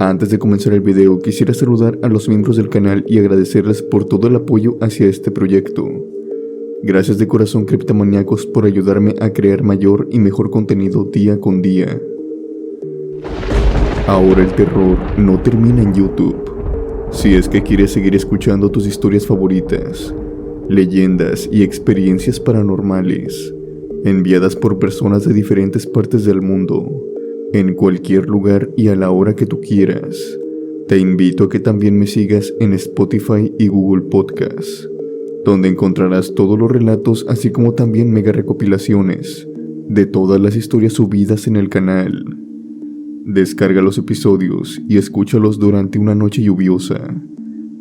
Antes de comenzar el video, quisiera saludar a los miembros del canal y agradecerles por todo el apoyo hacia este proyecto. Gracias de corazón, criptomaníacos, por ayudarme a crear mayor y mejor contenido día con día. Ahora el terror no termina en YouTube. Si es que quieres seguir escuchando tus historias favoritas, leyendas y experiencias paranormales, enviadas por personas de diferentes partes del mundo, en cualquier lugar y a la hora que tú quieras, te invito a que también me sigas en Spotify y Google Podcast, donde encontrarás todos los relatos así como también mega recopilaciones de todas las historias subidas en el canal. Descarga los episodios y escúchalos durante una noche lluviosa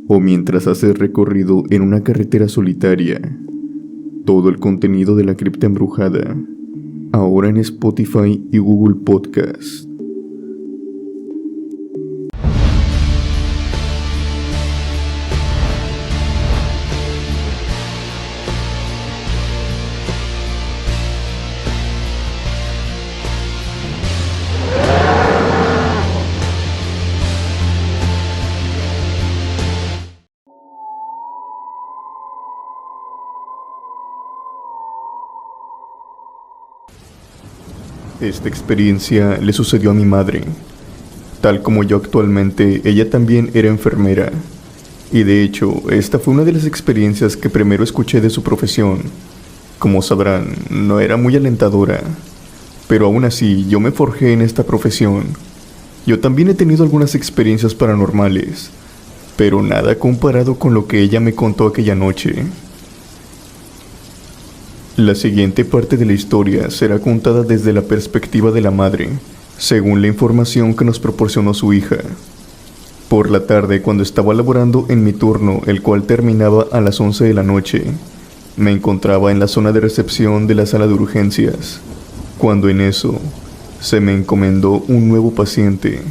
o mientras haces recorrido en una carretera solitaria. Todo el contenido de la cripta embrujada, ahora en Spotify y Google Podcast. Esta experiencia le sucedió a mi madre. Tal como yo actualmente, ella también era enfermera. Y de hecho, esta fue una de las experiencias que primero escuché de su profesión. Como sabrán, no era muy alentadora. Pero aún así, yo me forjé en esta profesión. Yo también he tenido algunas experiencias paranormales, pero nada comparado con lo que ella me contó aquella noche. La siguiente parte de la historia será contada desde la perspectiva de la madre, según la información que nos proporcionó su hija. Por la tarde, cuando estaba laborando en mi turno, el cual terminaba a las 11 de la noche, me encontraba en la zona de recepción de la sala de urgencias, cuando en eso se me encomendó un nuevo paciente,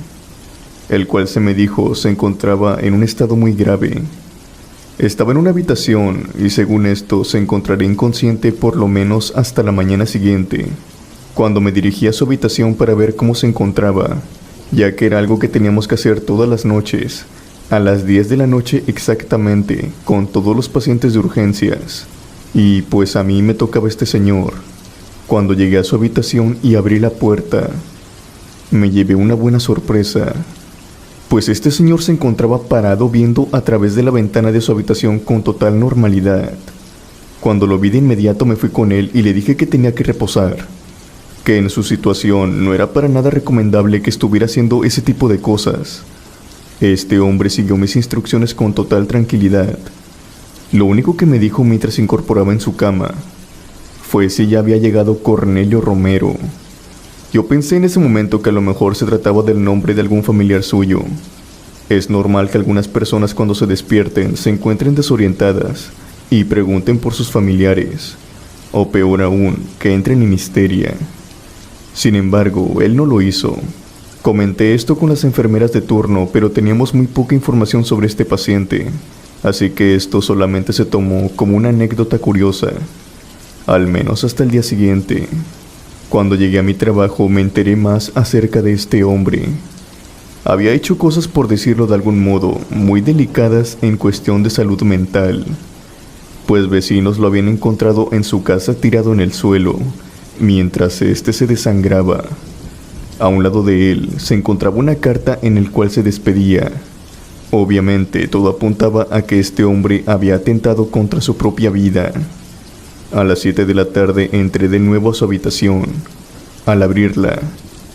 el cual se me dijo se encontraba en un estado muy grave. Estaba en una habitación y según esto se encontraría inconsciente por lo menos hasta la mañana siguiente, cuando me dirigí a su habitación para ver cómo se encontraba, ya que era algo que teníamos que hacer todas las noches, a las 10 de la noche exactamente, con todos los pacientes de urgencias. Y pues a mí me tocaba este señor. Cuando llegué a su habitación y abrí la puerta, me llevé una buena sorpresa, pues este señor se encontraba parado viendo a través de la ventana de su habitación con total normalidad. Cuando lo vi de inmediato me fui con él y le dije que tenía que reposar, que en su situación no era para nada recomendable que estuviera haciendo ese tipo de cosas. Este hombre siguió mis instrucciones con total tranquilidad. Lo único que me dijo mientras se incorporaba en su cama fue si ya había llegado Cornelio Romero. Yo pensé en ese momento que a lo mejor se trataba del nombre de algún familiar suyo. Es normal que algunas personas cuando se despierten se encuentren desorientadas y pregunten por sus familiares, o peor aún, que entren en histeria. Sin embargo, él no lo hizo. Comenté esto con las enfermeras de turno, pero teníamos muy poca información sobre este paciente, así que esto solamente se tomó como una anécdota curiosa, al menos hasta el día siguiente. Cuando llegué a mi trabajo me enteré más acerca de este hombre. Había hecho cosas, por decirlo de algún modo, muy delicadas en cuestión de salud mental, pues vecinos lo habían encontrado en su casa tirado en el suelo, mientras este se desangraba. A un lado de él se encontraba una carta en la cual se despedía. Obviamente todo apuntaba a que este hombre había atentado contra su propia vida. A las 7 de la tarde entré de nuevo a su habitación. Al abrirla,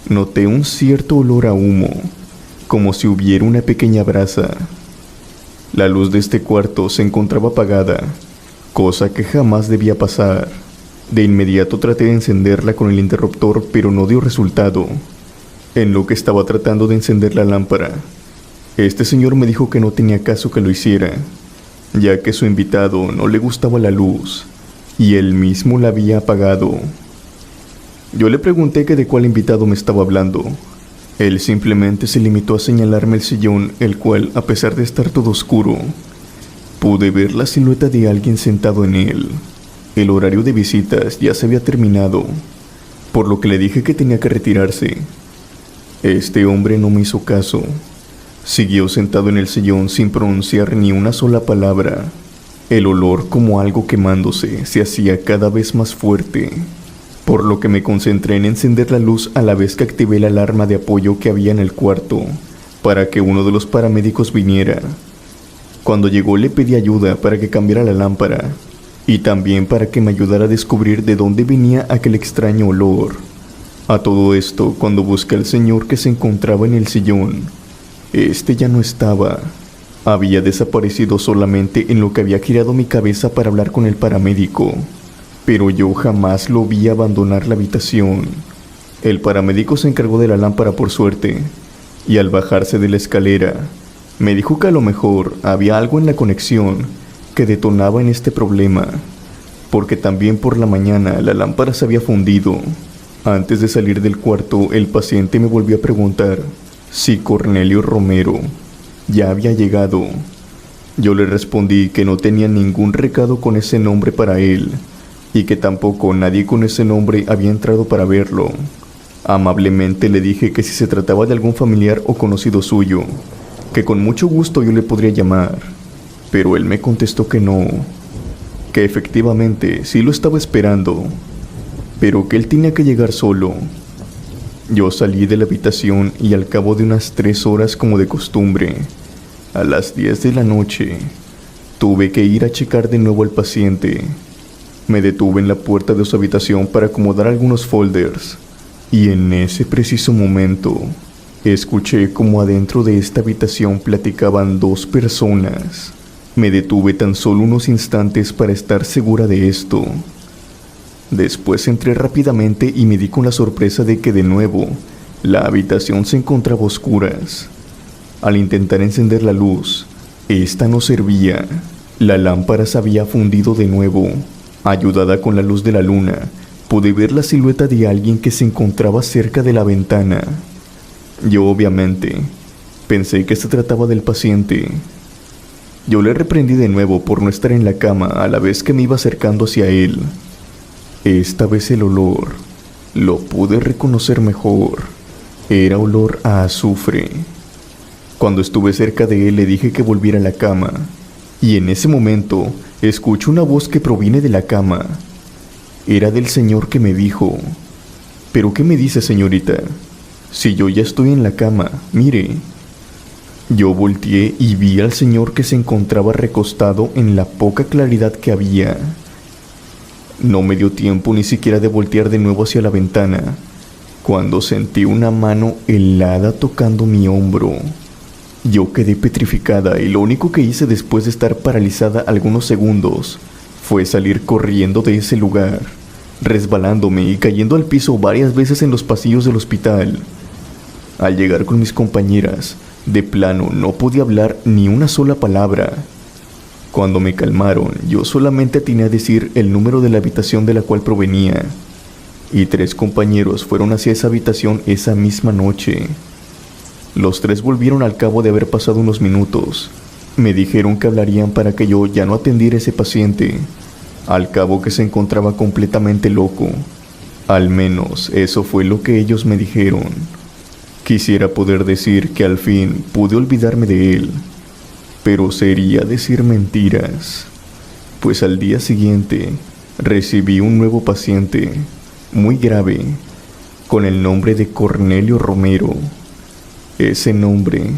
noté un cierto olor a humo, como si hubiera una pequeña brasa. La luz de este cuarto se encontraba apagada, cosa que jamás debía pasar. De inmediato traté de encenderla con el interruptor, pero no dio resultado. En lo que estaba tratando de encender la lámpara, este señor me dijo que no tenía caso que lo hiciera, ya que su invitado no le gustaba la luz y él mismo la había apagado. Yo le pregunté que de cuál invitado me estaba hablando. Él simplemente se limitó a señalarme el sillón, el cual, a pesar de estar todo oscuro, pude ver la silueta de alguien sentado en él. El horario de visitas ya se había terminado, por lo que le dije que tenía que retirarse. Este hombre no me hizo caso Siguió sentado en el sillón sin pronunciar ni una sola palabra. El olor, como algo quemándose, se hacía cada vez más fuerte, por lo que me concentré en encender la luz a la vez que activé la alarma de apoyo que había en el cuarto, para que uno de los paramédicos viniera. Cuando llegó le pedí ayuda para que cambiara la lámpara, y también para que me ayudara a descubrir de dónde venía aquel extraño olor. A todo esto, cuando busqué al señor que se encontraba en el sillón, este ya no estaba. Había desaparecido solamente en lo que había girado mi cabeza para hablar con el paramédico, pero yo jamás lo vi abandonar la habitación. El paramédico se encargó de la lámpara por suerte, y al bajarse de la escalera, me dijo que a lo mejor había algo en la conexión que detonaba en este problema, porque también por la mañana la lámpara se había fundido. Antes de salir del cuarto, el paciente me volvió a preguntar si Cornelio Romero ya había llegado. Yo le respondí que no tenía ningún recado con ese nombre para él, y que tampoco nadie con ese nombre había entrado para verlo. Amablemente le dije que si se trataba de algún familiar o conocido suyo, que con mucho gusto yo le podría llamar, pero él me contestó que no, que efectivamente sí lo estaba esperando, pero que él tenía que llegar solo. Yo salí de la habitación y al cabo de unas 3 horas como de costumbre, a las 10 de la noche, tuve que ir a checar de nuevo al paciente. Me detuve en la puerta de su habitación para acomodar algunos folders, y en ese preciso momento, escuché como adentro de esta habitación platicaban 2 personas. Me detuve tan solo unos instantes para estar segura de esto. Después entré rápidamente y me di con la sorpresa de que de nuevo la habitación se encontraba a oscuras. Al intentar encender la luz, esta no servía. La lámpara se había fundido de nuevo. Ayudada con la luz de la luna, pude ver la silueta de alguien que se encontraba cerca de la ventana. Yo obviamente pensé que se trataba del paciente. Yo le reprendí de nuevo por no estar en la cama a la vez que me iba acercando hacia él. Esta vez el olor lo pude reconocer mejor. Era olor a azufre. Cuando estuve cerca de él le dije que volviera a la cama, y en ese momento escucho una voz que proviene de la cama. Era del señor que me dijo: ¿pero qué me dice, señorita? Si yo ya estoy en la cama, mire. Yo volteé y vi al señor que se encontraba recostado en la poca claridad que había. No me dio tiempo ni siquiera de voltear de nuevo hacia la ventana, cuando sentí una mano helada tocando mi hombro. Yo quedé petrificada y lo único que hice después de estar paralizada algunos segundos fue salir corriendo de ese lugar, resbalándome y cayendo al piso varias veces en los pasillos del hospital. Al llegar con mis compañeras, de plano no podía hablar ni una sola palabra. Cuando me calmaron, yo solamente atiné a decir el número de la habitación de la cual provenía, y 3 compañeros fueron hacia esa habitación esa misma noche. Los 3 volvieron al cabo de haber pasado unos minutos. Me dijeron que hablarían para que yo ya no atendiera a ese paciente, al cabo que se encontraba completamente loco. Al menos eso fue lo que ellos me dijeron. Quisiera poder decir que al fin pude olvidarme de él, pero sería decir mentiras, pues al día siguiente recibí un nuevo paciente, muy grave, con el nombre de Cornelio Romero. Ese nombre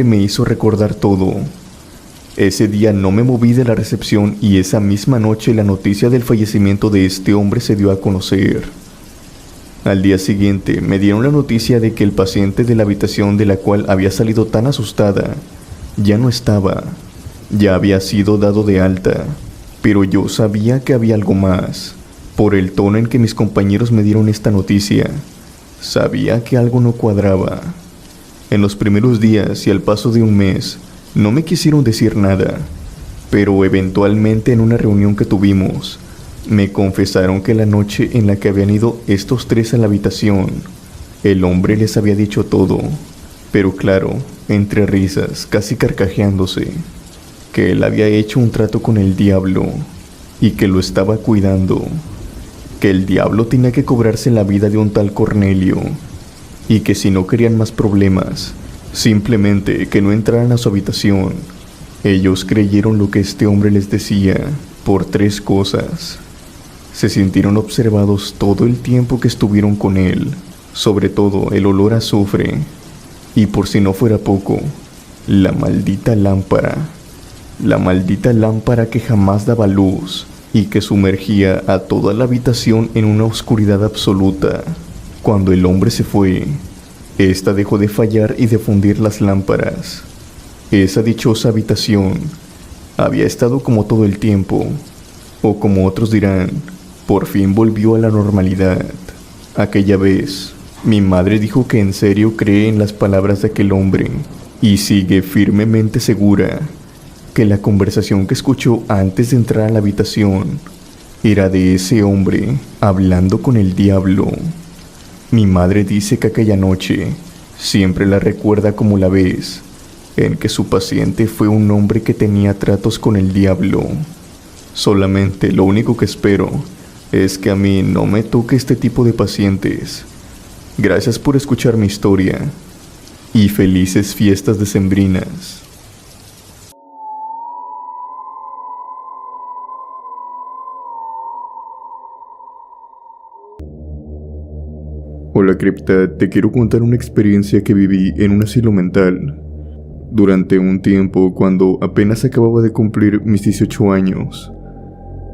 me hizo recordar todo. Ese día no me moví de la recepción y esa misma noche la noticia del fallecimiento de este hombre se dio a conocer. Al día siguiente me dieron la noticia de que el paciente de la habitación de la cual había salido tan asustada ya no estaba, ya había sido dado de alta, pero yo sabía que había algo más. Por el tono en que mis compañeros me dieron esta noticia, sabía que algo no cuadraba. En los primeros días y al paso de un mes, no me quisieron decir nada, pero eventualmente en una reunión que tuvimos, me confesaron que la noche en la que habían ido estos 3 a la habitación, el hombre les había dicho todo, pero claro, entre risas, casi carcajeándose, que él había hecho un trato con el diablo y que lo estaba cuidando, que el diablo tenía que cobrarse la vida de un tal Cornelio y que si no querían más problemas, simplemente que no entraran a su habitación. Ellos creyeron lo que este hombre les decía por 3 cosas. Se sintieron observados todo el tiempo que estuvieron con él, sobre todo el olor a azufre, y por si no fuera poco, la maldita lámpara que jamás daba luz y que sumergía a toda la habitación en una oscuridad absoluta. Cuando el hombre se fue, esta dejó de fallar y de fundir las lámparas. Esa dichosa habitación había estado como todo el tiempo, o como otros dirán, por fin volvió a la normalidad. Aquella vez, mi madre dijo que en serio cree en las palabras de aquel hombre y sigue firmemente segura que la conversación que escuchó antes de entrar a la habitación era de ese hombre hablando con el diablo. Mi madre dice que aquella noche siempre la recuerda como la vez en que su paciente fue un hombre que tenía tratos con el diablo. Solamente lo único que espero es que a mí no me toque este tipo de pacientes. Gracias por escuchar mi historia y felices fiestas decembrinas. Hola cripta, te quiero contar una experiencia que viví en un asilo mental. Durante un tiempo, cuando apenas acababa de cumplir mis 18 años,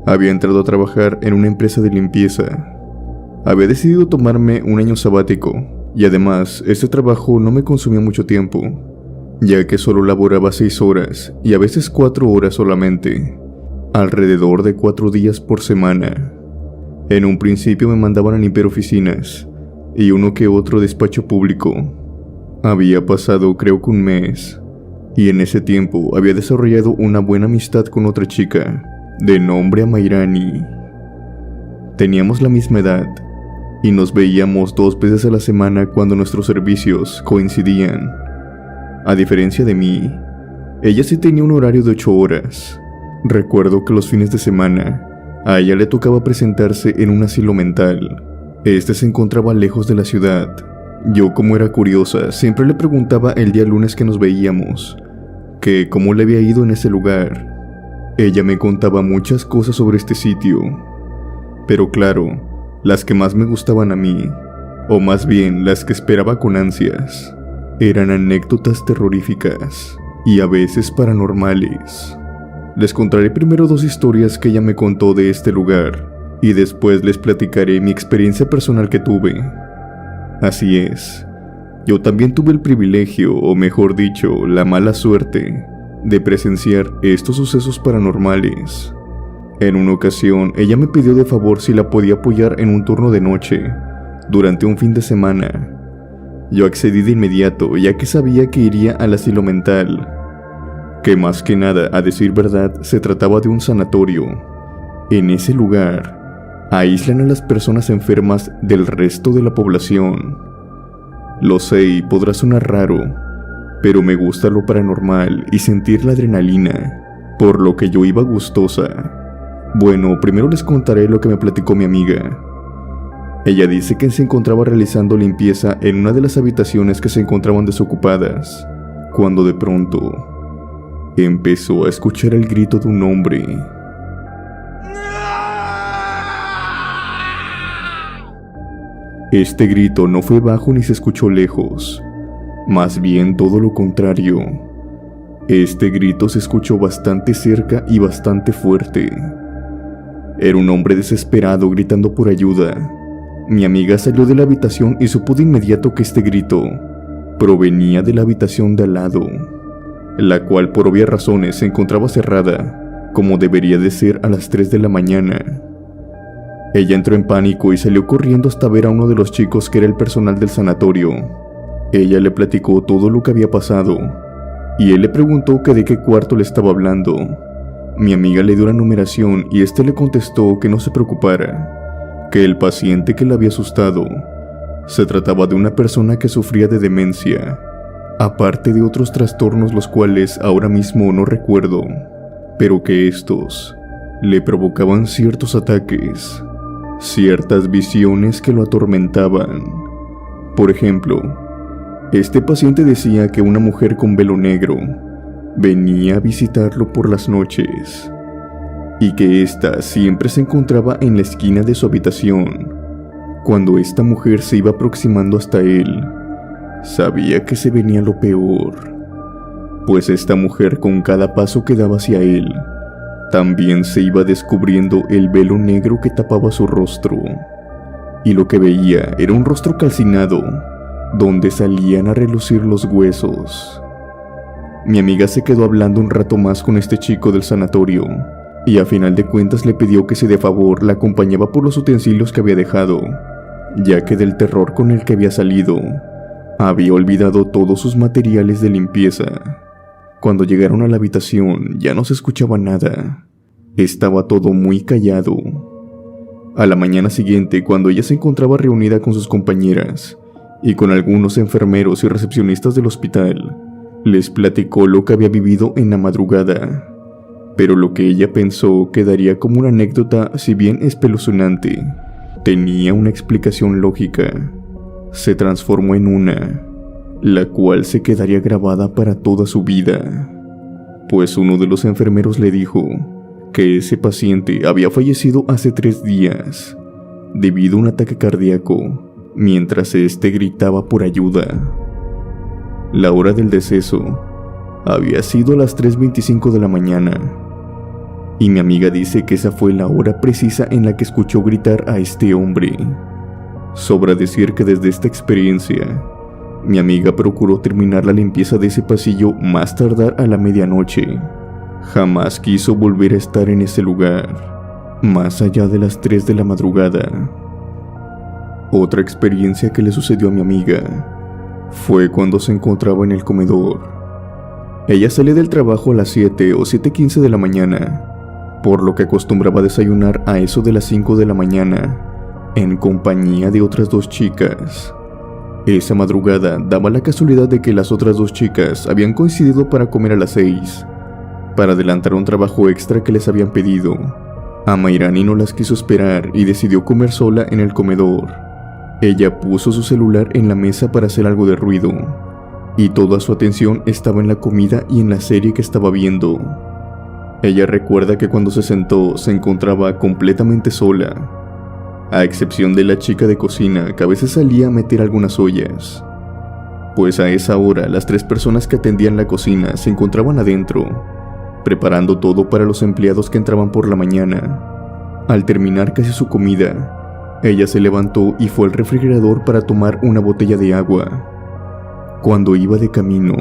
había entrado a trabajar en una empresa de limpieza. Había decidido tomarme un año sabático, y además, este trabajo no me consumía mucho tiempo, ya que solo laboraba 6 horas, y a veces 4 horas solamente, alrededor de 4 días por semana. En un principio me mandaban a limpiar oficinas, y uno que otro despacho público. Había pasado creo que un mes, y en ese tiempo había desarrollado una buena amistad con otra chica, de nombre Amairani. Teníamos la misma edad, y nos veíamos 2 veces a la semana cuando nuestros servicios coincidían. A diferencia de mí, ella sí tenía un horario de 8 horas. Recuerdo que los fines de semana, a ella le tocaba presentarse en un asilo mental. Este se encontraba lejos de la ciudad. Yo, como era curiosa, siempre le preguntaba el día lunes que nos veíamos, que cómo le había ido en ese lugar. Ella me contaba muchas cosas sobre este sitio, pero claro, las que más me gustaban a mí, o más bien las que esperaba con ansias, eran anécdotas terroríficas y a veces paranormales. Les contaré primero 2 historias que ella me contó de este lugar, y después les platicaré mi experiencia personal que tuve. Así es, yo también tuve el privilegio, o mejor dicho, la mala suerte, de presenciar estos sucesos paranormales. En una ocasión, ella me pidió de favor si la podía apoyar en un turno de noche, durante un fin de semana. Yo accedí de inmediato, ya que sabía que iría al asilo mental, que más que nada, a decir verdad, se trataba de un sanatorio. En ese lugar, aíslan a las personas enfermas del resto de la población. Lo sé y podrá sonar raro, pero me gusta lo paranormal y sentir la adrenalina, por lo que yo iba gustosa. Bueno, primero les contaré lo que me platicó mi amiga. Ella dice que se encontraba realizando limpieza en una de las habitaciones que se encontraban desocupadas, cuando de pronto empezó a escuchar el grito de un hombre. Este grito no fue bajo ni se escuchó lejos, más bien todo lo contrario. Este grito se escuchó bastante cerca y bastante fuerte. Era un hombre desesperado gritando por ayuda. Mi amiga salió de la habitación y supo de inmediato que este grito provenía de la habitación de al lado, la cual por obvias razones se encontraba cerrada, como debería de ser a las 3 de la mañana. Ella entró en pánico y salió corriendo hasta ver a uno de los chicos que era el personal del sanatorio. Ella le platicó todo lo que había pasado, y él le preguntó que de qué cuarto le estaba hablando. Mi amiga le dio la numeración y este le contestó que no se preocupara, que el paciente que la había asustado se trataba de una persona que sufría de demencia, aparte de otros trastornos los cuales ahora mismo no recuerdo, pero que estos le provocaban ciertos ataques, ciertas visiones que lo atormentaban. Por ejemplo, Este paciente decía que una mujer con velo negro venía a visitarlo por las noches y que ésta siempre se encontraba en la esquina de su habitación. Cuando esta mujer se iba aproximando hasta él, sabía que se venía lo peor, pues esta mujer con cada paso que daba hacia él, también se iba descubriendo el velo negro que tapaba su rostro, y lo que veía era un rostro calcinado, donde salían a relucir los huesos. Mi amiga se quedó hablando un rato más con este chico del sanatorio, y a final de cuentas le pidió que si de favor la acompañaba por los utensilios que había dejado, ya que del terror con el que había salido, había olvidado todos sus materiales de limpieza. Cuando llegaron a la habitación ya no se escuchaba nada, estaba todo muy callado. A la mañana siguiente, cuando ella se encontraba reunida con sus compañeras y con algunos enfermeros y recepcionistas del hospital, les platicó lo que había vivido en la madrugada, pero lo que ella pensó quedaría como una anécdota, si bien espeluznante, tenía una explicación lógica. Se transformó en una, la cual se quedaría grabada para toda su vida, pues uno de los enfermeros le dijo que ese paciente había fallecido hace 3 días debido a un ataque cardíaco mientras éste gritaba por ayuda. La hora del deceso había sido a las 3:25 de la mañana, y mi amiga dice que esa fue la hora precisa en la que escuchó gritar a este hombre. Sobra decir que desde esta experiencia, mi amiga procuró terminar la limpieza de ese pasillo más tardar a la medianoche. Jamás quiso volver a estar en ese lugar, más allá de las 3 de la madrugada. Otra experiencia que le sucedió a mi amiga fue cuando se encontraba en el comedor. Ella salía del trabajo a las 7 o 7:15 de la mañana, por lo que acostumbraba a desayunar a eso de las 5 de la mañana, en compañía de otras 2 chicas. Esa madrugada daba la casualidad de que las otras 2 chicas habían coincidido para comer a las 6, para adelantar un trabajo extra que les habían pedido. Amairani no las quiso esperar y decidió comer sola en el comedor. Ella puso su celular en la mesa para hacer algo de ruido, y toda su atención estaba en la comida y en la serie que estaba viendo. Ella recuerda que cuando se sentó se encontraba completamente sola, a excepción de la chica de cocina que a veces salía a meter algunas ollas, pues a esa hora las 3 personas que atendían la cocina se encontraban adentro, preparando todo para los empleados que entraban por la mañana. Al terminar casi su comida, ella se levantó y fue al refrigerador para tomar una botella de agua. Cuando iba de camino,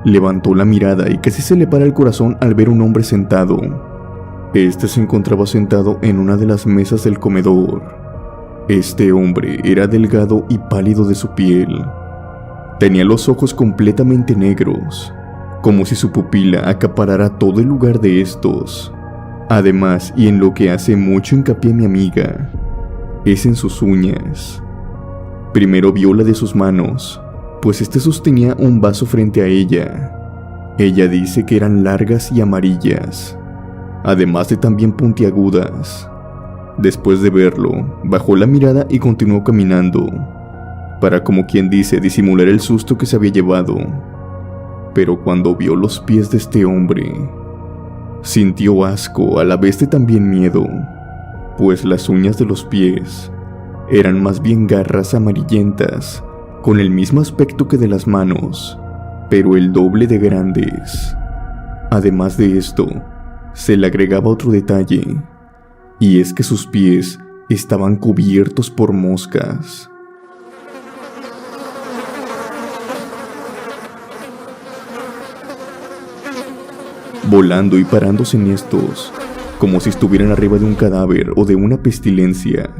levantó la mirada y casi se le para el corazón al ver un hombre sentado. Este se encontraba sentado en una de las mesas del comedor. Este hombre era delgado y pálido de su piel. Tenía los ojos completamente negros, como si su pupila acaparara todo el lugar de estos. Además, y en lo que hace mucho hincapié mi amiga, es en sus uñas. Primero vio la de sus manos, pues este sostenía un vaso frente a ella. Ella dice que eran largas y amarillas, además de también puntiagudas. Después de verlo, bajó la mirada y continuó caminando, para, como quien dice, disimular el susto que se había llevado. Pero cuando vio los pies de este hombre, sintió asco a la vez de también miedo, pues las uñas de los pies eran más bien garras amarillentas, con el mismo aspecto que de las manos, pero el doble de grandes. Además de esto, se le agregaba otro detalle, y es que sus pies estaban cubiertos por moscas. Volando y parándose en estos, como si estuvieran arriba de un cadáver o de una pestilencia.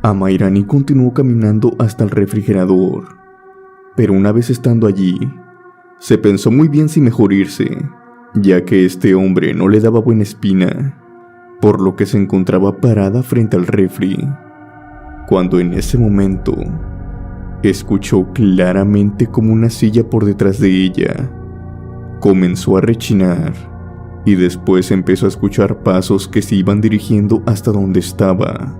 Amairani continuó caminando hasta el refrigerador, pero una vez estando allí, se pensó muy bien si mejor irse, ya que este hombre no le daba buena espina, por lo que se encontraba parada frente al refri, cuando en ese momento escuchó claramente como una silla por detrás de ella comenzó a rechinar, y después empezó a escuchar pasos que se iban dirigiendo hasta donde estaba.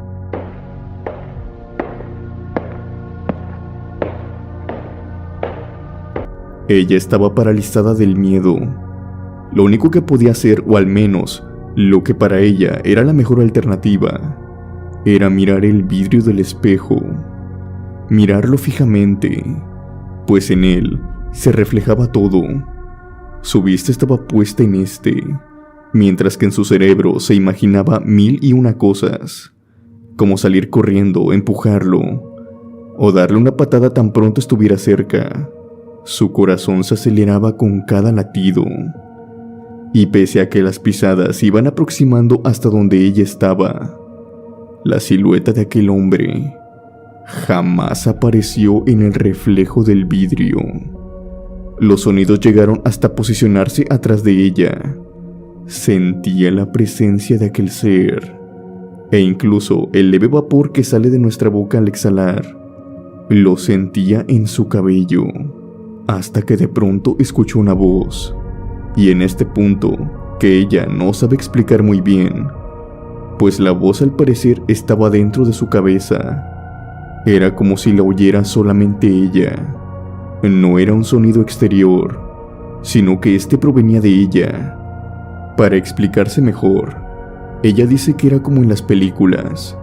Ella estaba paralizada del miedo. Lo único que podía hacer, o al menos lo que para ella era la mejor alternativa, era mirar el vidrio del espejo, mirarlo fijamente, pues en él se reflejaba todo. Su vista estaba puesta en este, mientras que en su cerebro se imaginaba 1001 cosas, como salir corriendo, empujarlo, o darle una patada tan pronto estuviera cerca. Su corazón se aceleraba con cada latido, y pese a que las pisadas se iban aproximando hasta donde ella estaba, la silueta de aquel hombre jamás apareció en el reflejo del vidrio. Los sonidos llegaron hasta posicionarse atrás de ella. Sentía la presencia de aquel ser, e incluso el leve vapor que sale de nuestra boca al exhalar, lo sentía en su cabello, hasta que de pronto escuchó una voz, y en este punto, que ella no sabe explicar muy bien, pues la voz al parecer estaba dentro de su cabeza. Era como si la oyera solamente ella. No era un sonido exterior, sino que este provenía de ella. Para explicarse mejor, ella dice que era como en las películas,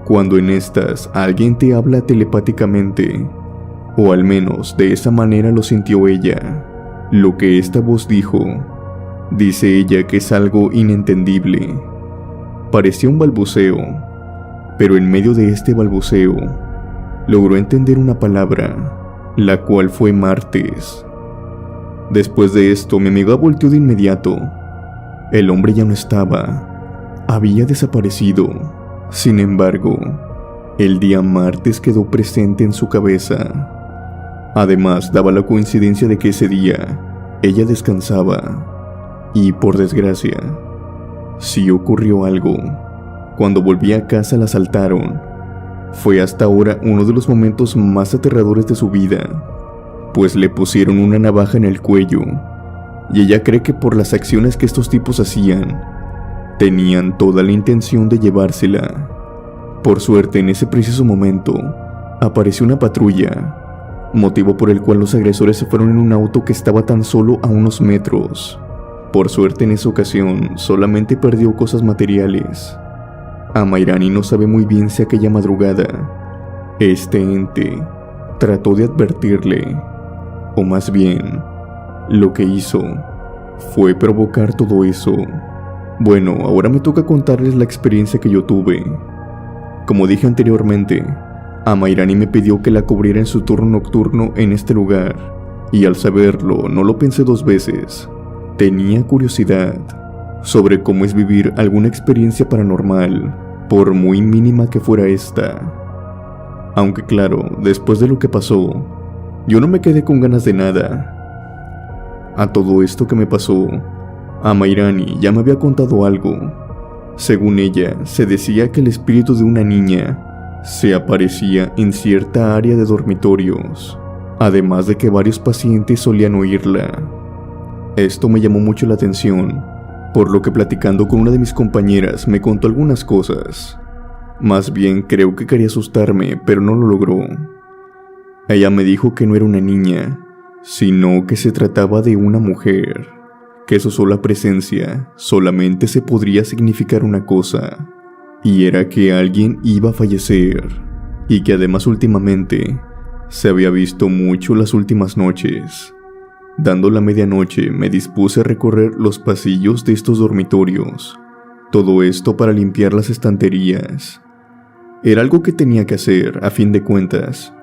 cuando en estas alguien te habla telepáticamente, o al menos de esa manera lo sintió ella. Lo que esta voz dijo, dice ella que es algo inentendible. Parecía un balbuceo, pero en medio de este balbuceo, logró entender una palabra, la cual fue martes. Después de esto, mi amiga volteó de inmediato. El hombre ya no estaba, había desaparecido. Sin embargo, el día martes quedó presente en su cabeza. Además, daba la coincidencia de que ese día ella descansaba. Y por desgracia, sí ocurrió algo. Cuando volví a casa la asaltaron. Fue hasta ahora uno de los momentos más aterradores de su vida, pues le pusieron una navaja en el cuello, y ella cree que por las acciones que estos tipos hacían, tenían toda la intención de llevársela. Por suerte, en ese preciso momento, apareció una patrulla, motivo por el cual los agresores se fueron en un auto que estaba tan solo a unos metros. Por suerte, en esa ocasión, solamente perdió cosas materiales. Amairani no sabe muy bien si aquella madrugada este ente trató de advertirle, o más bien, lo que hizo fue provocar todo eso. Bueno, ahora me toca contarles la experiencia que yo tuve. Como dije anteriormente, Amairani me pidió que la cubriera en su turno nocturno en este lugar, y al saberlo no lo pensé dos veces. Tenía curiosidad sobre cómo es vivir alguna experiencia paranormal, por muy mínima que fuera esta. Aunque claro, después de lo que pasó, yo no me quedé con ganas de nada. A todo esto que me pasó, Amairani ya me había contado algo. Según ella, se decía que el espíritu de una niña se aparecía en cierta área de dormitorios, además de que varios pacientes solían oírla. Esto me llamó mucho la atención, por lo que platicando con una de mis compañeras me contó algunas cosas. Más bien creo que quería asustarme, pero no lo logró. Ella me dijo que no era una niña, sino que se trataba de una mujer, que su sola presencia solamente se podría significar una cosa, y era que alguien iba a fallecer, y que además últimamente se había visto mucho las últimas noches. Dando la medianoche, me dispuse a recorrer los pasillos de estos dormitorios. Todo esto para limpiar las estanterías. Era algo que tenía que hacer, a fin de cuentas,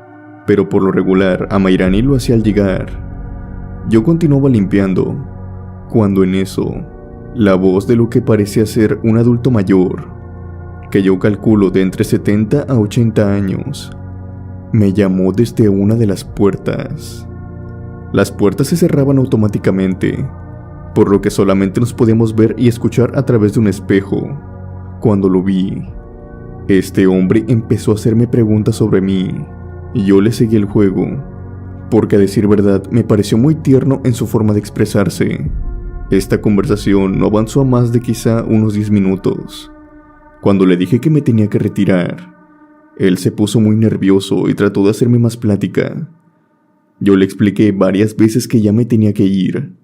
pero por lo regular, Amairani lo hacía al llegar. Yo continuaba limpiando, cuando en eso, la voz de lo que parecía ser un adulto mayor, que yo calculo de entre 70 a 80 años, me llamó desde una de las puertas. Las puertas se cerraban automáticamente, por lo que solamente nos podíamos ver y escuchar a través de un espejo. Cuando lo vi, este hombre empezó a hacerme preguntas sobre mí, y yo le seguí el juego, porque a decir verdad me pareció muy tierno en su forma de expresarse. Esta conversación no avanzó a más de quizá unos 10 minutos. Cuando le dije que me tenía que retirar, él se puso muy nervioso y trató de hacerme más plática. Yo le expliqué varias veces que ya me tenía que ir,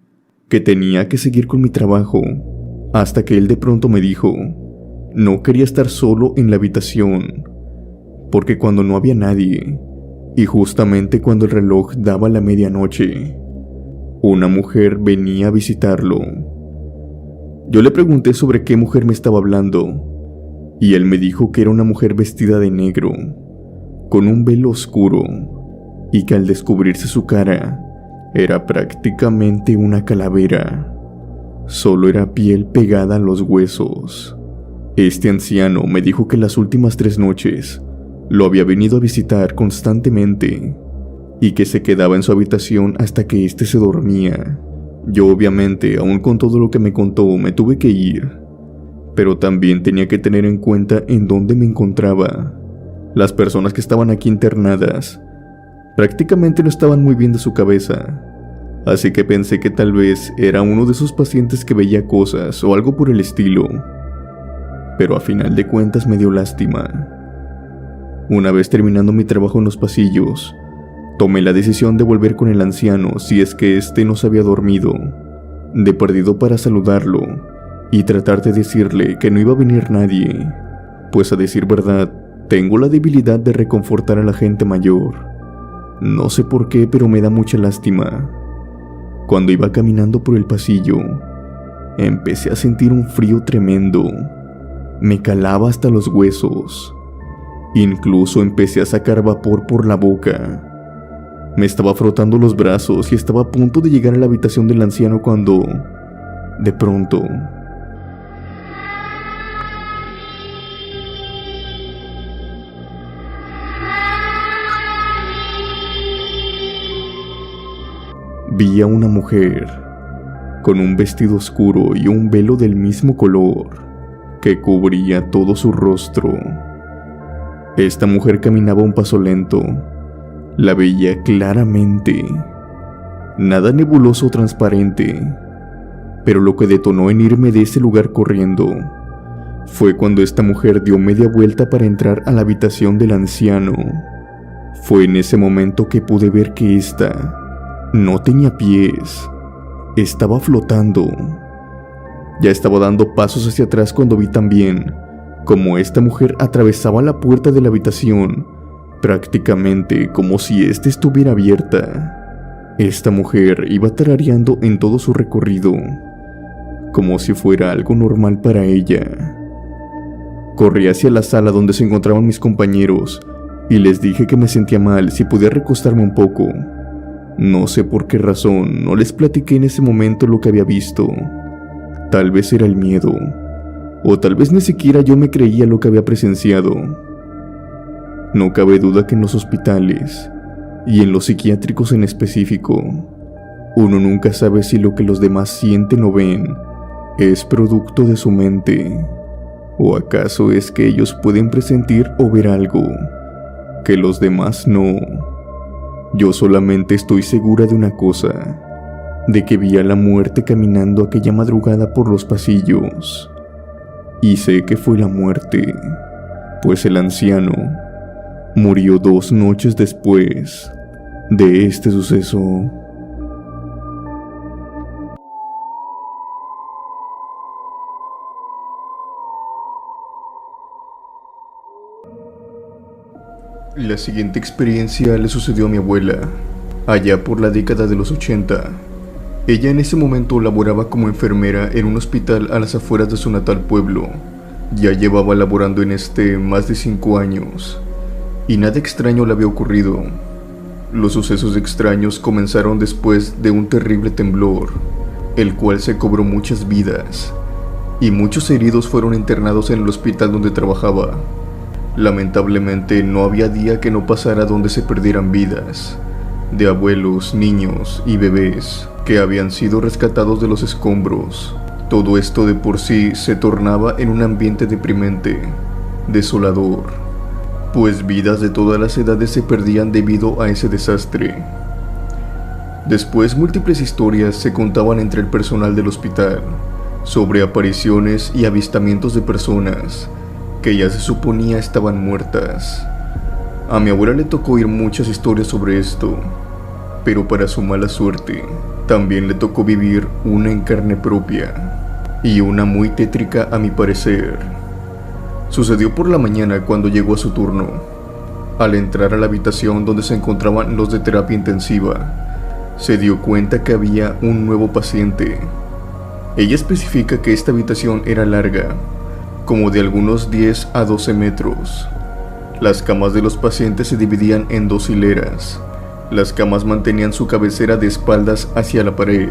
que tenía que seguir con mi trabajo, hasta que él de pronto me dijo, no quería estar solo en la habitación, porque cuando no había nadie, y justamente cuando el reloj daba la medianoche, una mujer venía a visitarlo. Yo le pregunté sobre qué mujer me estaba hablando, y él me dijo que era una mujer vestida de negro, con un velo oscuro, y que al descubrirse su cara, era prácticamente una calavera. Solo era piel pegada a los huesos. Este anciano me dijo que las últimas 3 noches lo había venido a visitar constantemente y que se quedaba en su habitación hasta que éste se dormía. Yo obviamente, aún con todo lo que me contó, me tuve que ir, pero también tenía que tener en cuenta en dónde me encontraba. Las personas que estaban aquí internadas prácticamente no estaban muy bien de su cabeza, así que pensé que tal vez era uno de esos pacientes que veía cosas o algo por el estilo, pero a final de cuentas me dio lástima. Una vez terminando mi trabajo en los pasillos, tomé la decisión de volver con el anciano si es que éste no se había dormido, de perdido para saludarlo y tratar de decirle que no iba a venir nadie, pues a decir verdad, tengo la debilidad de reconfortar a la gente mayor. No sé por qué, pero me da mucha lástima. Cuando iba caminando por el pasillo, empecé a sentir un frío tremendo. Me calaba hasta los huesos. Incluso empecé a sacar vapor por la boca. Me estaba frotando los brazos y estaba a punto de llegar a la habitación del anciano cuando, de pronto, vi a una mujer con un vestido oscuro y un velo del mismo color que cubría todo su rostro. Esta mujer caminaba a un paso lento. La veía claramente. Nada nebuloso o transparente, pero lo que detonó en irme de ese lugar corriendo fue cuando esta mujer dio media vuelta para entrar a la habitación del anciano. Fue en ese momento que pude ver que ésta no tenía pies, estaba flotando. Ya estaba dando pasos hacia atrás cuando vi también cómo esta mujer atravesaba la puerta de la habitación, prácticamente como si ésta estuviera abierta. Esta mujer iba tarareando en todo su recorrido, como si fuera algo normal para ella. Corrí hacia la sala donde se encontraban mis compañeros y les dije que me sentía mal si podía recostarme un poco. No sé por qué razón no les platiqué en ese momento lo que había visto. Tal vez era el miedo, o tal vez ni siquiera yo me creía lo que había presenciado. No cabe duda que en los hospitales, y en los psiquiátricos en específico, uno nunca sabe si lo que los demás sienten o ven es producto de su mente, o acaso es que ellos pueden presentir o ver algo que los demás no. Yo solamente estoy segura de una cosa, de que vi a la muerte caminando aquella madrugada por los pasillos. Y sé que fue la muerte, pues el anciano murió 2 noches después de este suceso. La siguiente experiencia le sucedió a mi abuela, allá por la década de los 80. Ella en ese momento laboraba como enfermera en un hospital a las afueras de su natal pueblo. Ya llevaba laborando en este más de 5 años, y nada extraño le había ocurrido. Los sucesos extraños comenzaron después de un terrible temblor, el cual se cobró muchas vidas, y muchos heridos fueron internados en el hospital donde trabajaba. Lamentablemente no había día que no pasara donde se perdieran vidas de abuelos, niños y bebés que habían sido rescatados de los escombros. Todo esto de por sí se tornaba en un ambiente deprimente, desolador, pues vidas de todas las edades se perdían debido a ese desastre. Después múltiples historias se contaban entre el personal del hospital sobre apariciones y avistamientos de personas que ya se suponía estaban muertas. A mi abuela le tocó oír muchas historias sobre esto, pero para su mala suerte, también le tocó vivir una en carne propia, y una muy tétrica a mi parecer. Sucedió por la mañana cuando llegó a su turno. Al entrar a la habitación donde se encontraban los de terapia intensiva, se dio cuenta que había un nuevo paciente. Ella especifica que esta habitación era larga, como de algunos 10 a 12 metros. Las camas de los pacientes se dividían en 2 hileras. Las camas mantenían su cabecera de espaldas hacia la pared,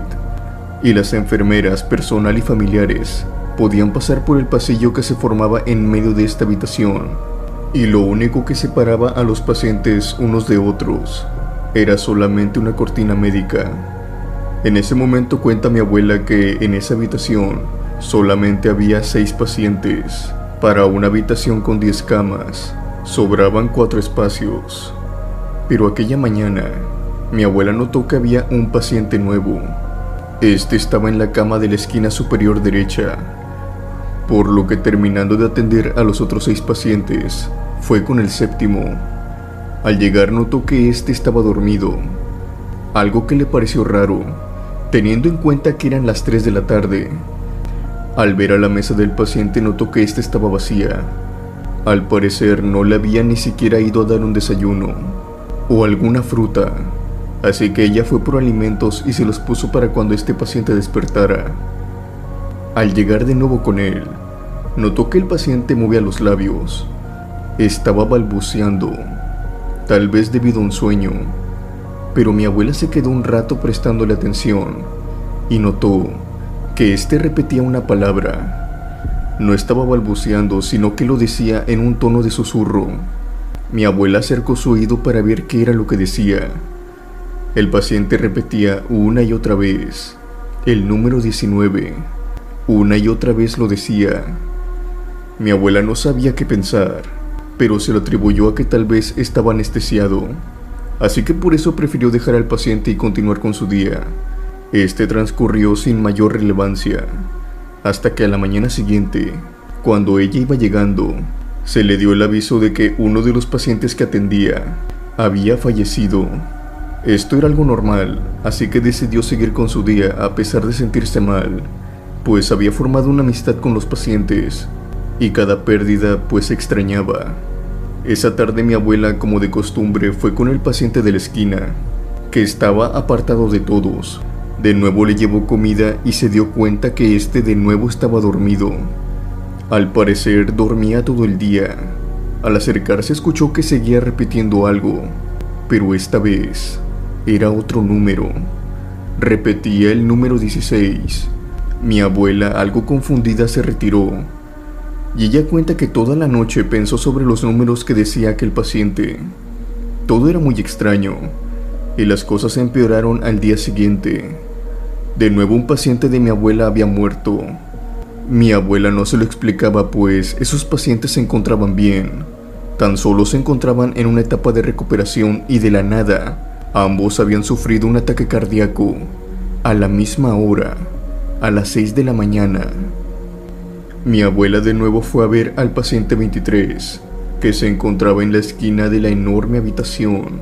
y las enfermeras, personal y familiares podían pasar por el pasillo que se formaba en medio de esta habitación, y lo único que separaba a los pacientes unos de otros era solamente una cortina médica. En ese momento cuenta mi abuela que en esa habitación solamente había 6 pacientes. Para una habitación con 10 camas, sobraban 4 espacios. Pero aquella mañana, mi abuela notó que había un paciente nuevo. Este estaba en la cama de la esquina superior derecha, por lo que terminando de atender a los otros 6 pacientes, fue con el 7º. Al llegar notó que este estaba dormido, algo que le pareció raro, teniendo en cuenta que eran las 3 de la tarde. Al ver a la mesa del paciente notó que ésta estaba vacía. Al parecer no le había ni siquiera ido a dar un desayuno o alguna fruta, así que ella fue por alimentos y se los puso para cuando este paciente despertara. Al llegar de nuevo con él, notó que el paciente movía los labios. Estaba balbuceando, tal vez debido a un sueño, pero mi abuela se quedó un rato prestándole atención y notó que este repetía una palabra. No estaba balbuceando, sino que lo decía en un tono de susurro. Mi abuela acercó su oído para ver qué era lo que decía. El paciente repetía una y otra vez el número 19. Una y otra vez lo decía. Mi abuela no sabía qué pensar, pero se lo atribuyó a que tal vez estaba anestesiado, así que por eso prefirió dejar al paciente y continuar con su día. Este transcurrió sin mayor relevancia, hasta que a la mañana siguiente, cuando ella iba llegando, se le dio el aviso de que uno de los pacientes que atendía había fallecido. Esto era algo normal, así que decidió seguir con su día a pesar de sentirse mal, pues había formado una amistad con los pacientes, y cada pérdida pues extrañaba. Esa tarde mi abuela, como de costumbre, fue con el paciente de la esquina, que estaba apartado de todos. De nuevo le llevó comida y se dio cuenta que este de nuevo estaba dormido. Al parecer dormía todo el día. Al acercarse escuchó que seguía repitiendo algo, pero esta vez era otro número. Repetía el número 16. Mi abuela, algo confundida, se retiró, y ella cuenta que toda la noche pensó sobre los números que decía aquel paciente. Todo era muy extraño, y las cosas empeoraron al día siguiente. De nuevo un paciente de mi abuela había muerto. Mi abuela no se lo explicaba, pues esos pacientes se encontraban bien. Tan solo se encontraban en una etapa de recuperación y de la nada, ambos habían sufrido un ataque cardíaco, a la misma hora, a las 6 de la mañana. Mi abuela de nuevo fue a ver al paciente 23, que se encontraba en la esquina de la enorme habitación.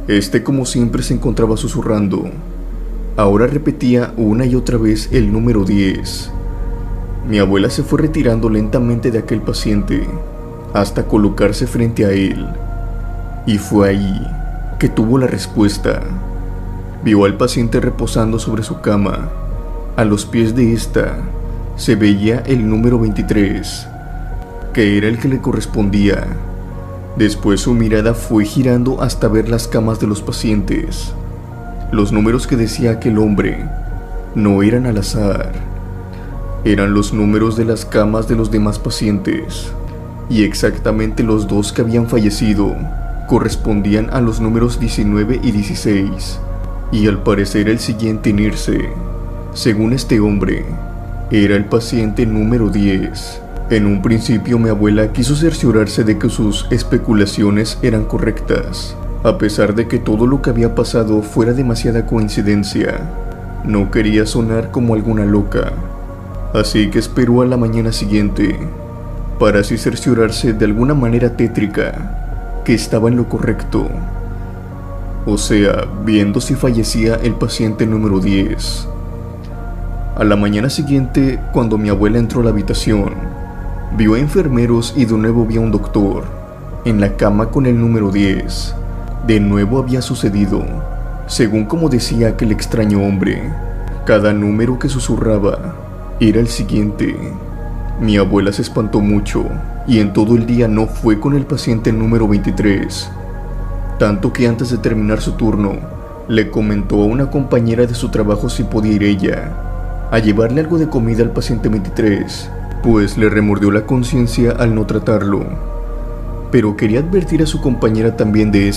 Este, como siempre, se encontraba susurrando. Ahora repetía una y otra vez el número 10. Mi abuela se fue retirando lentamente de aquel paciente hasta colocarse frente a él, y fue ahí que tuvo la respuesta. Vio al paciente reposando sobre su cama. A los pies de esta se veía el número 23, que era el que le correspondía. Después su mirada fue girando hasta ver las camas de los pacientes. Los números que decía aquel hombre no eran al azar, eran los números de las camas de los demás pacientes, y exactamente los 2 que habían fallecido correspondían a los números 19 y 16, y al parecer el siguiente en irse, según este hombre, era el paciente número 10. En un principio mi abuela quiso cerciorarse de que sus especulaciones eran correctas, a pesar de que todo lo que había pasado fuera demasiada coincidencia. No quería sonar como alguna loca, así que esperó a la mañana siguiente, para así cerciorarse de alguna manera tétrica que estaba en lo correcto. o sea, viendo si fallecía el paciente número 10. A la mañana siguiente, cuando mi abuela entró a la habitación, vio a enfermeros y de nuevo vio a un doctor en la cama con el número 10. De nuevo había sucedido, según como decía aquel extraño hombre. Cada número que susurraba era el siguiente. Mi abuela se espantó mucho y en todo el día no fue con el paciente número 23. Tanto que antes de terminar su turno, le comentó a una compañera de su trabajo si podía ir ella a llevarle algo de comida al paciente 23, pues le remordió la conciencia al no tratarlo. Pero quería advertir a su compañera también de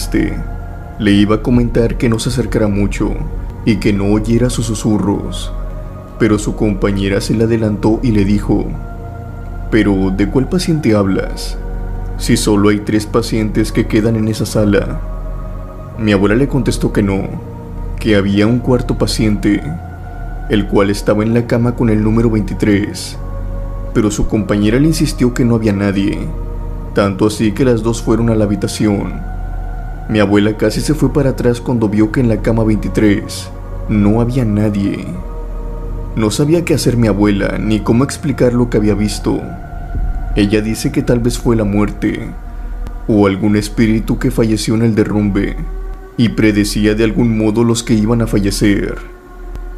Le iba a comentar que no se acercara mucho y que no oyera sus susurros. Pero su compañera se le adelantó y le dijo: «¿Pero de cuál paciente hablas? Si solo hay 3 pacientes que quedan en esa sala». Mi abuela le contestó que no, que había un cuarto paciente, el cual estaba en la cama con el número 23. Pero su compañera le insistió que no había nadie, tanto así que las dos fueron a la habitación. Mi abuela casi se fue para atrás cuando vio que en la cama 23 no había nadie. No sabía qué hacer mi abuela, ni cómo explicar lo que había visto. Ella dice que tal vez fue la muerte, o algún espíritu que falleció en el derrumbe, y predecía de algún modo los que iban a fallecer.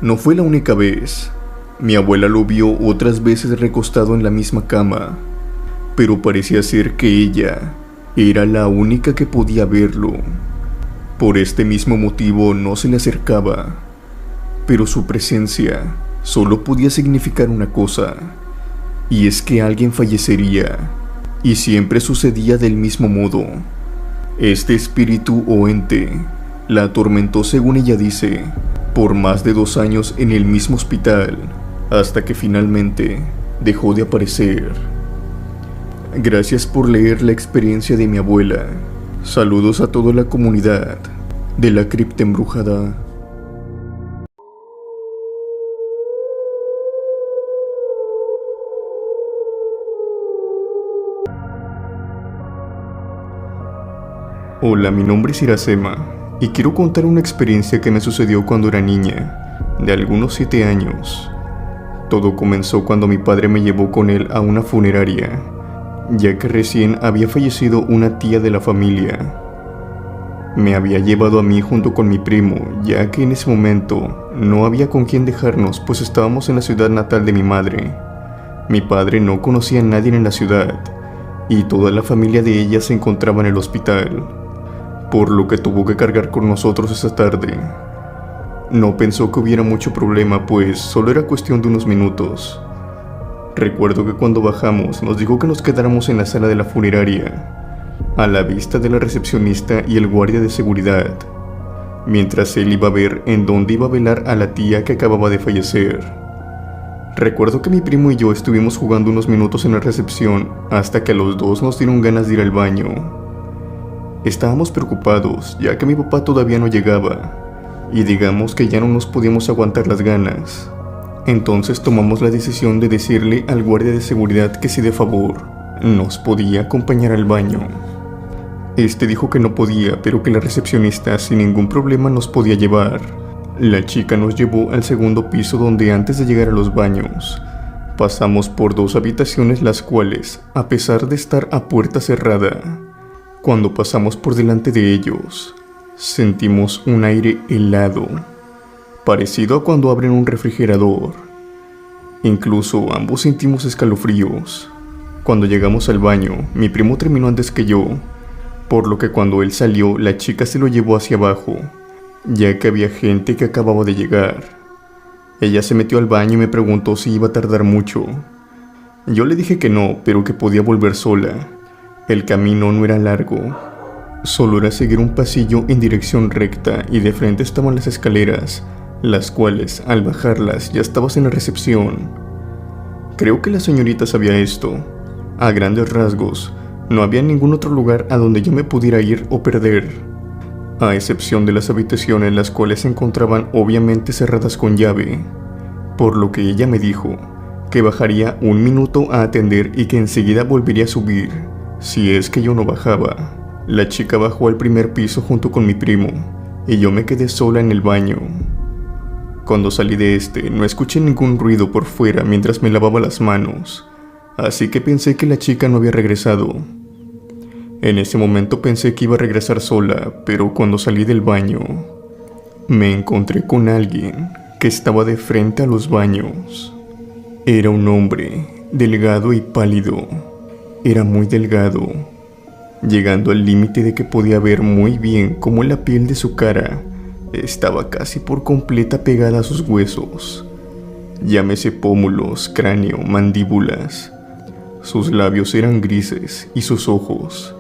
No fue la única vez. Mi abuela lo vio otras veces recostado en la misma cama, pero parecía ser que ella era la única que podía verlo. Por este mismo motivo no se le acercaba, pero su presencia solo podía significar una cosa, y es que alguien fallecería, y siempre sucedía del mismo modo. Este espíritu o ente la atormentó, según ella dice, por más de 2 años en el mismo hospital, hasta que finalmente dejó de aparecer. Gracias por leer la experiencia de mi abuela. Saludos a toda la comunidad de la cripta embrujada. Hola, mi nombre es Iracema y quiero contar una experiencia que me sucedió cuando era niña, de algunos 7 años. Todo comenzó cuando mi padre me llevó con él a una funeraria, ya que recién había fallecido una tía de la familia. Me había llevado a mí junto con mi primo, ya que en ese momento no había con quién dejarnos, pues estábamos en la ciudad natal de mi madre. Mi padre no conocía a nadie en la ciudad, y toda la familia de ella se encontraba en el hospital, por lo que tuvo que cargar con nosotros esa tarde. No pensó que hubiera mucho problema, pues solo era cuestión de unos minutos. Recuerdo que cuando bajamos nos dijo que nos quedáramos en la sala de la funeraria, a la vista de la recepcionista y el guardia de seguridad, mientras él iba a ver en dónde iba a velar a la tía que acababa de fallecer. Recuerdo que mi primo y yo estuvimos jugando unos minutos en la recepción hasta que a los dos nos dieron ganas de ir al baño. Estábamos preocupados, ya que mi papá todavía no llegaba, y digamos que ya no nos podíamos aguantar las ganas. Entonces tomamos la decisión de decirle al guardia de seguridad que si de favor nos podía acompañar al baño. Este dijo que no podía, pero que la recepcionista sin ningún problema nos podía llevar. La chica nos llevó al segundo piso, donde antes de llegar a los baños pasamos por 2 habitaciones, las cuales, a pesar de estar a puerta cerrada, cuando pasamos por delante de ellos, sentimos un aire helado, parecido a cuando abren un refrigerador. Incluso ambos sentimos escalofríos. Cuando llegamos al baño, mi primo terminó antes que yo, por lo que cuando él salió, la chica se lo llevó hacia abajo, ya que había gente que acababa de llegar. Ella se metió al baño y me preguntó si iba a tardar mucho. Yo le dije que no, pero que podía volver sola. El camino no era largo, solo era seguir un pasillo en dirección recta y de frente estaban las escaleras, las cuales, al bajarlas, ya estabas en la recepción. Creo que la señorita sabía esto. A grandes rasgos, no había ningún otro lugar a donde yo me pudiera ir o perder, a excepción de las habitaciones, las cuales se encontraban obviamente cerradas con llave, por lo que ella me dijo que bajaría 1 minuto a atender y que enseguida volvería a subir, si es que yo no bajaba. La chica bajó al primer piso junto con mi primo, y yo me quedé sola en el baño. Cuando salí de no escuché ningún ruido por fuera mientras me lavaba las manos, así que pensé que la chica no había regresado. En ese momento pensé que iba a regresar sola, pero cuando salí del baño, me encontré con alguien que estaba de frente a los baños. Era un hombre, delgado y pálido. Era muy delgado, llegando al límite de que podía ver muy bien cómo la piel de su cara estaba casi por completa pegada a sus huesos. Llámese pómulos, cráneo, mandíbulas. Sus labios eran grises y sus ojos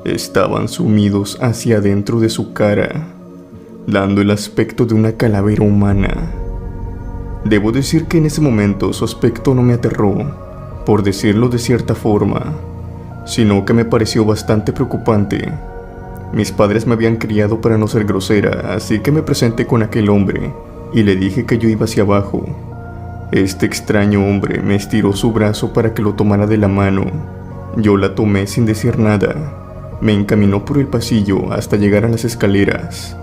estaban sumidos hacia adentro de su cara, dando el aspecto de una calavera humana. Debo decir que en ese momento su aspecto no me aterró, por decirlo de cierta forma, sino que me pareció bastante preocupante. Mis padres me habían criado para no ser grosera, así que me presenté con aquel hombre y le dije que yo iba hacia abajo. Este extraño hombre me estiró su brazo para que lo tomara de la mano. Yo la tomé sin decir nada. Me encaminó por el pasillo hasta llegar a las escaleras.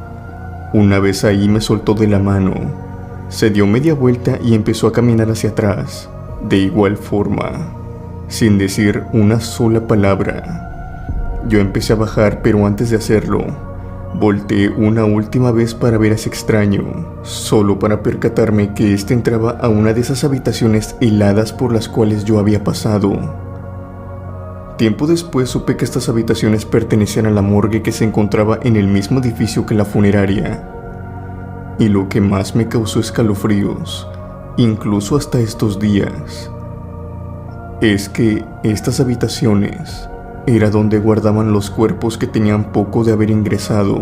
Una vez ahí me soltó de la mano, se dio media vuelta y empezó a caminar hacia atrás, de igual forma, sin decir una sola palabra. Yo empecé a bajar, pero antes de hacerlo, volteé una última vez para ver a ese extraño, solo para percatarme que éste entraba a una de esas habitaciones heladas por las cuales yo había pasado. Tiempo después supe que estas habitaciones pertenecían a la morgue que se encontraba en el mismo edificio que la funeraria. Y lo que más me causó escalofríos, incluso hasta estos días, es que estas habitaciones era donde guardaban los cuerpos que tenían poco de haber ingresado.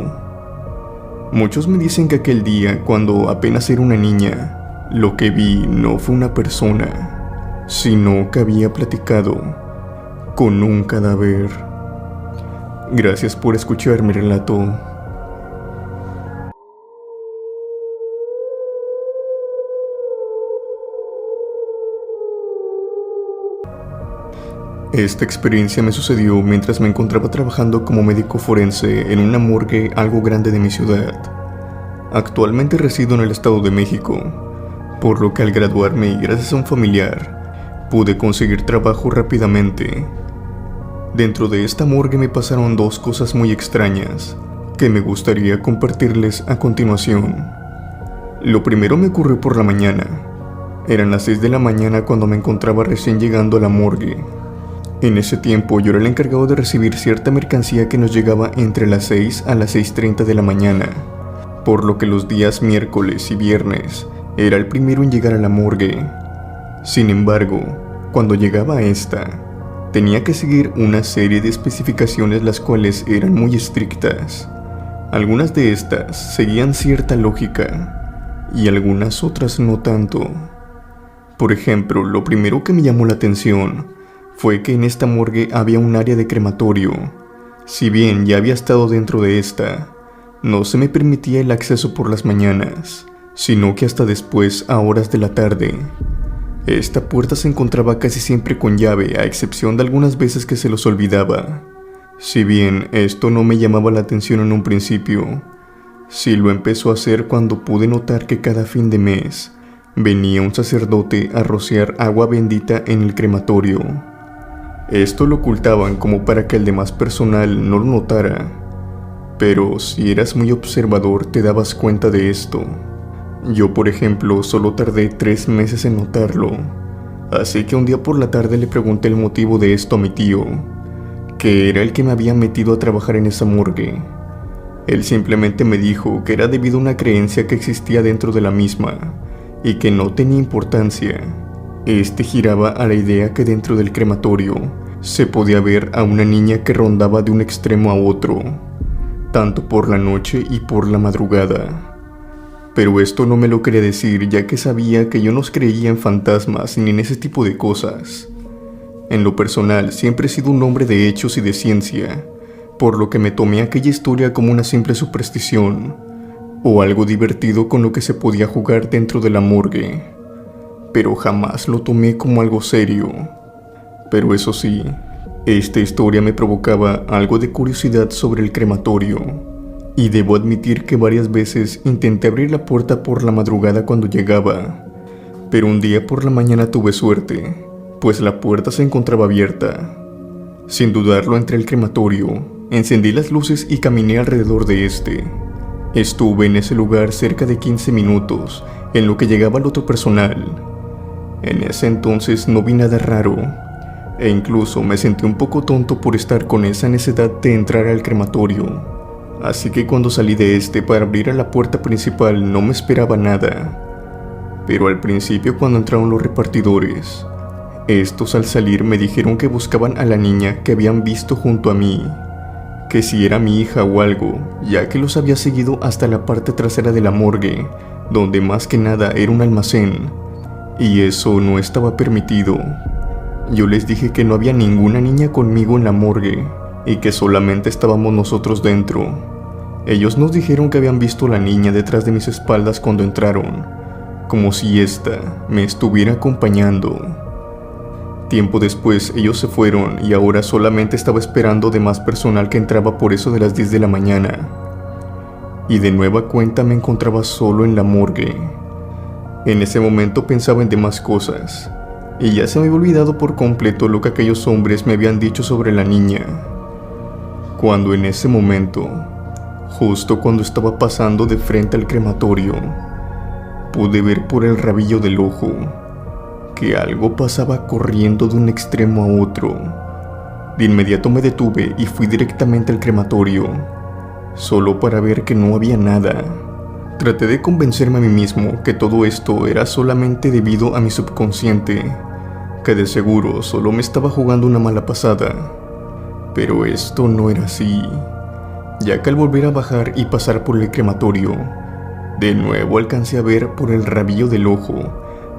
Muchos me dicen que aquel día, cuando apenas era una niña, lo que vi no fue una persona, sino que había platicado con un cadáver. Gracias por escuchar mi relato. Esta experiencia me sucedió mientras me encontraba trabajando como médico forense en una morgue algo grande de mi ciudad. Actualmente resido en el Estado de México, por lo que al graduarme y gracias a un familiar, pude conseguir trabajo rápidamente. Dentro de esta morgue me pasaron dos cosas muy extrañas que me gustaría compartirles a continuación. Lo primero me ocurrió por la mañana. Eran las 6 de la mañana cuando me encontraba recién llegando a la morgue. En ese tiempo yo era el encargado de recibir cierta mercancía que nos llegaba entre las 6 a las 6:30 de la mañana, por lo que los días miércoles y viernes era el primero en llegar a la morgue. Sin embargo, cuando llegaba a esta, tenía que seguir una serie de especificaciones las cuales eran muy estrictas. Algunas de estas seguían cierta lógica y algunas otras no tanto. Por ejemplo, lo primero que me llamó la atención fue que en esta morgue había un área de crematorio. Si bien ya había estado dentro de esta, no se me permitía el acceso por las mañanas, sino que hasta después, a horas de la tarde. Esta puerta se encontraba casi siempre con llave, a excepción de algunas veces que se los olvidaba. Si bien esto no me llamaba la atención en un principio, sí lo empezó a hacer cuando pude notar que cada fin de mes venía un sacerdote a rociar agua bendita en el crematorio. Esto lo ocultaban como para que el demás personal no lo notara, pero si eras muy observador te dabas cuenta de esto. Yo, por ejemplo, solo tardé 3 meses en notarlo, así que un día por la tarde le pregunté el motivo de esto a mi tío, que era el que me había metido a trabajar en esa morgue. Él simplemente me dijo que era debido a una creencia que existía dentro de la misma, y que no tenía importancia. Este giraba a la idea que dentro del crematorio se podía ver a una niña que rondaba de un extremo a otro, tanto por la noche y por la madrugada. Pero esto no me lo quería decir, ya que sabía que yo no creía en fantasmas ni en ese tipo de cosas. En lo personal, siempre he sido un hombre de hechos y de ciencia, por lo que me tomé aquella historia como una simple superstición, o algo divertido con lo que se podía jugar dentro de la morgue. Pero jamás lo tomé como algo serio. Pero eso sí, esta historia me provocaba algo de curiosidad sobre el crematorio, Y debo admitir que varias veces intenté abrir la puerta por la madrugada cuando llegaba, pero un día por la mañana tuve suerte, pues la puerta se encontraba abierta. Sin dudarlo entré al crematorio, encendí las luces y caminé alrededor de este. Estuve en ese lugar cerca de 15 minutos, en lo que llegaba el otro personal. En ese entonces no vi nada raro, e incluso me sentí un poco tonto por estar con esa necesidad de entrar al crematorio. Así que cuando salí de este para abrir a la puerta principal no me esperaba nada. Pero al principio cuando entraron los repartidores, estos al salir me dijeron que buscaban a la niña que habían visto junto a mí, que si era mi hija o algo, ya que los había seguido hasta la parte trasera de la morgue, donde más que nada era un almacén, y eso no estaba permitido. Yo les dije que no había ninguna niña conmigo en la morgue, y que solamente estábamos nosotros dentro. Ellos nos dijeron que habían visto a la niña detrás de mis espaldas cuando entraron, como si ésta me estuviera acompañando. Tiempo después ellos se fueron y ahora solamente estaba esperando de más personal que entraba por eso de las 10 de la mañana. Y de nueva cuenta me encontraba solo en la morgue. En ese momento pensaba en demás cosas, y ya se me había olvidado por completo lo que aquellos hombres me habían dicho sobre la niña. Cuando en ese momento, justo cuando estaba pasando de frente al crematorio, pude ver por el rabillo del ojo que algo pasaba corriendo de un extremo a otro. De inmediato me detuve y fui directamente al crematorio, solo para ver que no había nada. Traté de convencerme a mí mismo que todo esto era solamente debido a mi subconsciente, que de seguro solo me estaba jugando una mala pasada. Pero esto no era así, ya que al volver a bajar y pasar por el crematorio, de nuevo alcancé a ver por el rabillo del ojo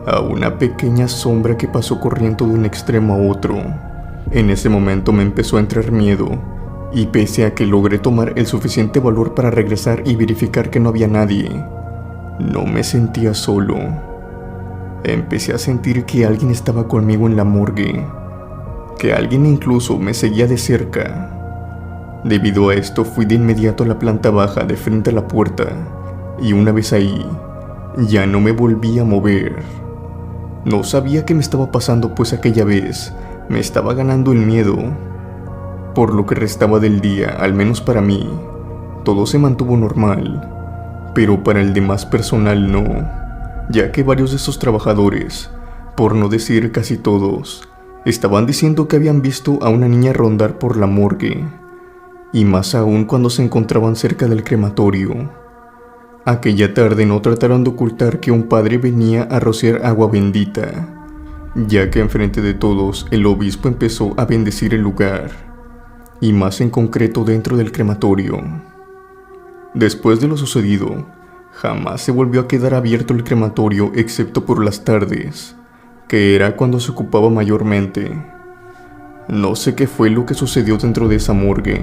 a una pequeña sombra que pasó corriendo de un extremo a otro. En ese momento me empezó a entrar miedo, y pese a que logré tomar el suficiente valor para regresar y verificar que no había nadie, no me sentía solo. Empecé a sentir que alguien estaba conmigo en la morgue, que alguien incluso me seguía de cerca. Debido a esto fui de inmediato a la planta baja de frente a la puerta, y una vez ahí, ya no me volví a mover. No sabía qué me estaba pasando, pues aquella vez me estaba ganando el miedo. Por lo que restaba del día, al menos para mí, todo se mantuvo normal, pero para el demás personal no, ya que varios de esos trabajadores, por no decir casi todos, estaban diciendo que habían visto a una niña rondar por la morgue, y más aún cuando se encontraban cerca del crematorio. Aquella tarde no trataron de ocultar que un padre venía a rociar agua bendita, ya que enfrente de todos el obispo empezó a bendecir el lugar, y más en concreto dentro del crematorio. Después de lo sucedido, jamás se volvió a quedar abierto el crematorio excepto por las tardes, que era cuando se ocupaba mayormente. No sé qué fue lo que sucedió dentro de esa morgue,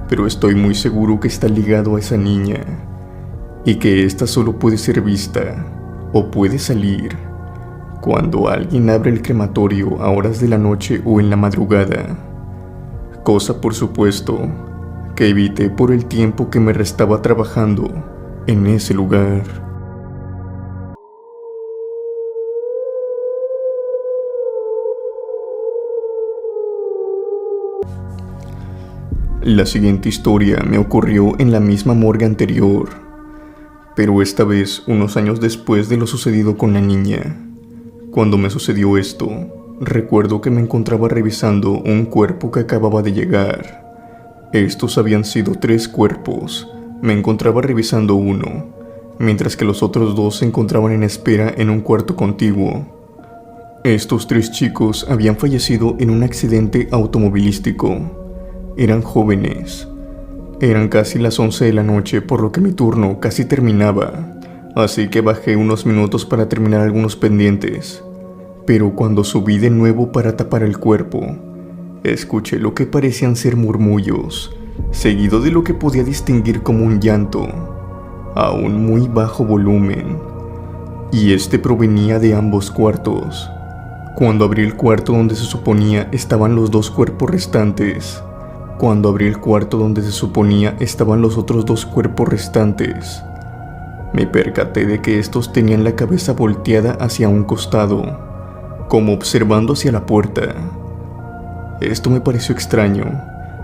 pero estoy muy seguro que está ligado a esa niña, y que ésta solo puede ser vista o puede salir cuando alguien abre el crematorio a horas de la noche o en la madrugada, cosa por supuesto que evité por el tiempo que me restaba trabajando en ese lugar. La siguiente historia me ocurrió en la misma morgue anterior, pero esta vez unos años después de lo sucedido con la niña. Cuando me sucedió esto, recuerdo que me encontraba revisando un cuerpo que acababa de llegar. Estos habían sido 3 cuerpos. Me encontraba revisando uno, mientras que los otros 2 se encontraban en espera en un cuarto contiguo. Estos 3 chicos habían fallecido en un accidente automovilístico. Eran jóvenes. Eran casi las 11 de la noche, por lo que mi turno casi terminaba, así que bajé unos minutos para terminar algunos pendientes. Pero cuando subí de nuevo para tapar el cuerpo, escuché lo que parecían ser murmullos, seguido de lo que podía distinguir como un llanto, a un muy bajo volumen, y este provenía de ambos cuartos. Cuando abrí el cuarto donde se suponía estaban los 2 cuerpos restantes, Cuando abrí el cuarto donde se suponía estaban los otros 2 cuerpos restantes, me percaté de que estos tenían la cabeza volteada hacia un costado, como observando hacia la puerta. Esto me pareció extraño,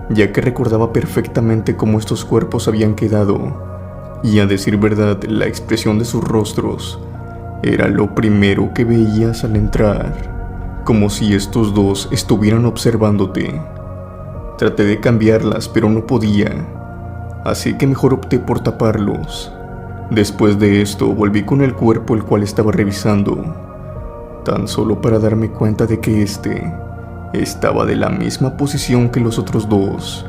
ya que recordaba perfectamente cómo estos cuerpos habían quedado, y a decir verdad, la expresión de sus rostros era lo primero que veías al entrar, como si estos 2 estuvieran observándote. Traté de cambiarlas, pero no podía, así que mejor opté por taparlos. Después de esto, volví con el cuerpo el cual estaba revisando, tan solo para darme cuenta de que este estaba de la misma posición que los otros 2,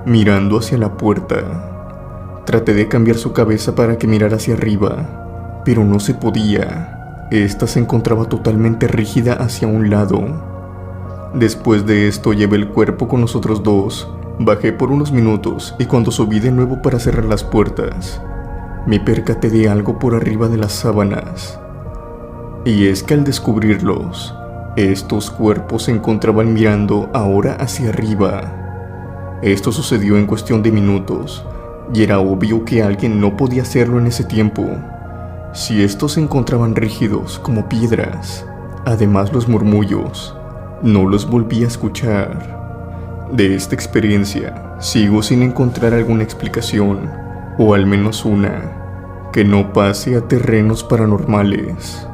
mirando hacia la puerta. Traté de cambiar su cabeza para que mirara hacia arriba, pero no se podía. Esta se encontraba totalmente rígida hacia un lado. Después de esto, llevé el cuerpo con los otros 2, bajé por unos minutos y cuando subí de nuevo para cerrar las puertas, me percaté de algo por arriba de las sábanas. Y es que al descubrirlos, estos cuerpos se encontraban mirando ahora hacia arriba. Esto sucedió en cuestión de minutos, y era obvio que alguien no podía hacerlo en ese tiempo, si estos se encontraban rígidos como piedras. Además, los murmullos no los volví a escuchar. De esta experiencia, sigo sin encontrar alguna explicación, o al menos una, que no pase a terrenos paranormales.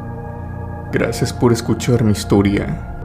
Gracias por escuchar mi historia.